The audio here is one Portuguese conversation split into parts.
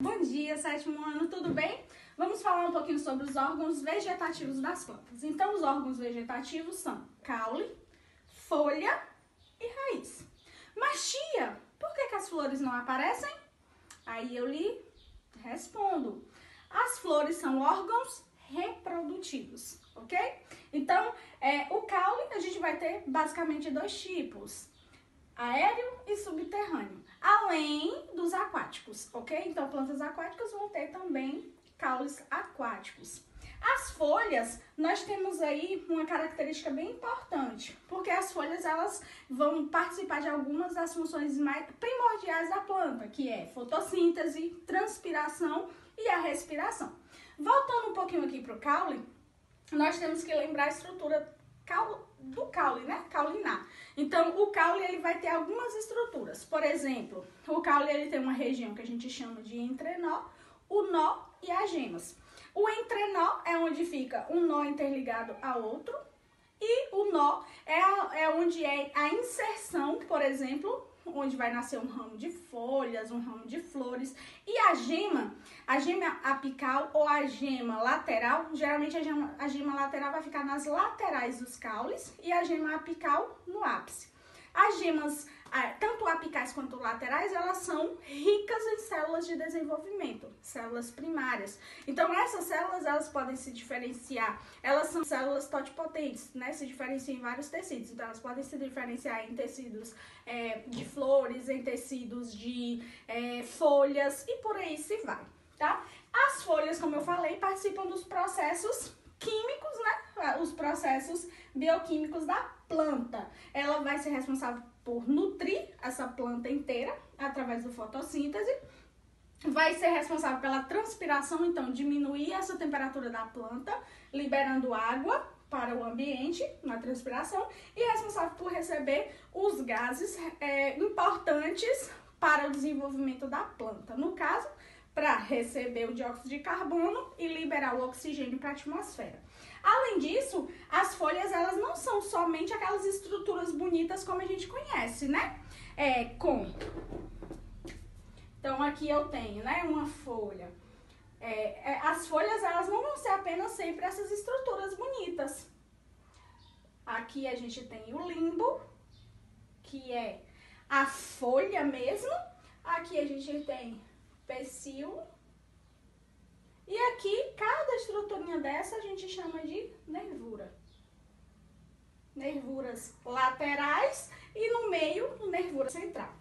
Bom dia, sétimo ano, tudo bem? Vamos falar um pouquinho sobre os órgãos vegetativos das plantas. Então, os órgãos vegetativos são caule, folha e raiz. Mas, tia, por que as flores não aparecem? Aí eu lhe respondo. As flores são órgãos reprodutivos, ok? Então, o caule a gente vai ter basicamente dois tipos, aéreo e subterrâneo, além dos aquáticos, ok? Então, plantas aquáticas vão ter também caules aquáticos. As folhas, nós temos aí uma característica bem importante, porque as folhas elas vão participar de algumas das funções mais primordiais da planta, que é fotossíntese, transpiração e a respiração. Voltando um pouquinho aqui para o caule, nós temos que lembrar a estrutura do caule, né? Caulinar. Então, o caule ele vai ter algumas estruturas. Por exemplo, o caule ele tem uma região que a gente chama de entrenó, o nó e as gemas. O entrenó é onde fica um nó interligado a outro e o nó é onde é a inserção, por exemplo, onde vai nascer um ramo de folhas, um ramo de flores. E a gema apical ou a gema lateral, geralmente a gema lateral vai ficar nas laterais dos caules e a gema apical no ápice. As gemas, tanto apicais quanto laterais, elas são ricas em células de desenvolvimento, células primárias. Então, essas células, elas podem se diferenciar, elas são células totipotentes, né? Se diferenciam em vários tecidos. Então, elas podem se diferenciar em tecidos de flores, em tecidos de folhas e por aí se vai, tá? As folhas, como eu falei, participam dos processos químicos, né? Os processos bioquímicos da planta. Ela vai ser responsável por nutrir essa planta inteira através da fotossíntese. Vai ser responsável pela transpiração, então diminuir essa temperatura da planta, liberando água para o ambiente na transpiração e é responsável por receber os gases importantes para o desenvolvimento da planta. No caso, para receber o dióxido de carbono e liberar o oxigênio para a atmosfera. Além disso, as folhas elas não são somente aquelas estruturas bonitas como a gente conhece, né? Então aqui eu tenho, né, uma folha. As folhas elas não vão ser apenas sempre essas estruturas bonitas. Aqui a gente tem o limbo, que é a folha mesmo. Aqui a gente tem pecíolo. E aqui, cada estruturinha dessa a gente chama de nervura. Nervuras laterais e no meio, nervura central.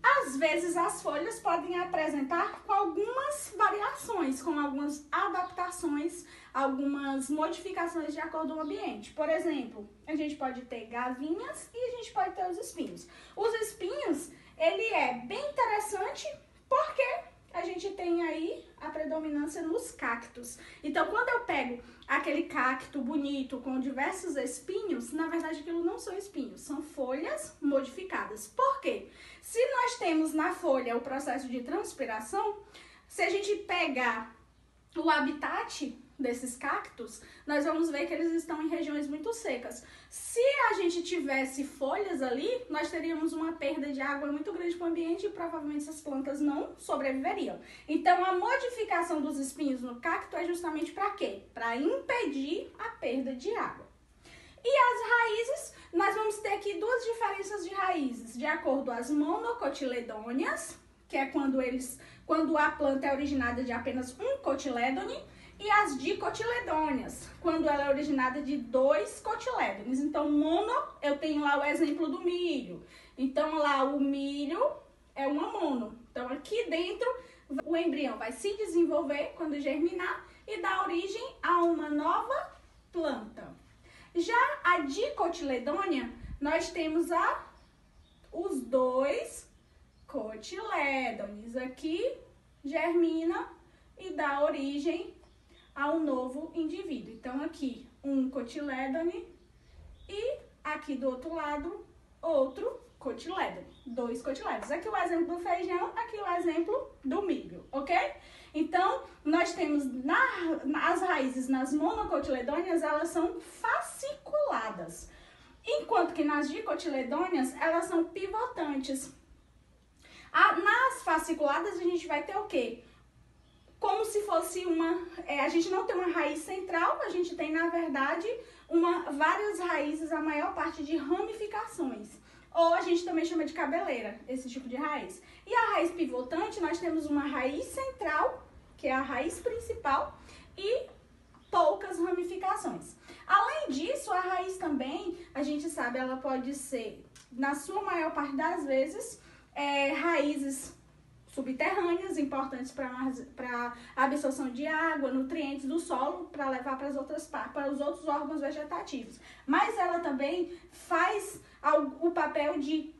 Às vezes as folhas podem apresentar com algumas variações, com algumas adaptações, algumas modificações de acordo com o ambiente. Por exemplo, a gente pode ter gavinhas e a gente pode ter os espinhos. Os espinhos, ele é bem interessante porque a gente tem aí a predominância nos cactos. Então, quando eu pego aquele cacto bonito com diversos espinhos, na verdade aquilo não são espinhos, são folhas modificadas. Por quê? Se nós temos na folha o processo de transpiração, se a gente pegar o habitat desses cactos, nós vamos ver que eles estão em regiões muito secas. Se a gente tivesse folhas ali, nós teríamos uma perda de água muito grande para o ambiente e provavelmente essas plantas não sobreviveriam. Então, a modificação dos espinhos no cacto é justamente para quê? Para impedir a perda de água. E as raízes, nós vamos ter aqui duas diferenças de raízes, de acordo com as monocotiledôneas, que é quando a planta é originada de apenas um cotilédone, e as dicotiledôneas, quando ela é originada de 2 cotilédones. Então, mono, eu tenho lá o exemplo do milho. Então, lá o milho é uma mono. Então, aqui dentro, o embrião vai se desenvolver quando germinar e dar origem a uma nova planta. Já a dicotiledônea, nós temos os 2 cotilédones. Aqui, germina e dá origem a um novo indivíduo. Então, aqui, um cotilédone e aqui do outro lado, outro cotilédone. 2 cotilédones. Aqui o exemplo do feijão, aqui o exemplo do milho, ok? Então, nós temos as raízes nas monocotiledôneas, elas são fasciculadas. Enquanto que nas dicotiledôneas, elas são pivotantes. Nas fasciculadas, a gente vai ter o quê? como se fosse a gente não tem uma raiz central, a gente tem, na verdade, várias raízes, a maior parte de ramificações. Ou a gente também chama de cabeleira, esse tipo de raiz. E a raiz pivotante, nós temos uma raiz central, que é a raiz principal, e poucas ramificações. Além disso, a raiz também, a gente sabe, ela pode ser, na sua maior parte das vezes, raízes subterrâneas, importantes para a absorção de água, nutrientes do solo, para levar para os outros órgãos vegetativos. Mas ela também faz o papel de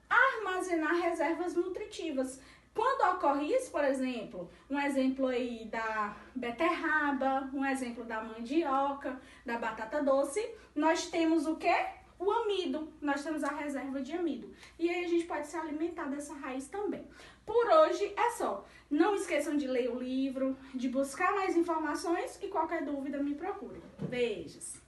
armazenar reservas nutritivas. Quando ocorre isso, por exemplo, um exemplo aí da beterraba, um exemplo da mandioca, da batata doce, nós temos o quê? O amido, nós temos a reserva de amido. E aí a gente pode se alimentar dessa raiz também. Por hoje é só. Não esqueçam de ler o livro, de buscar mais informações e qualquer dúvida me procure. Beijos!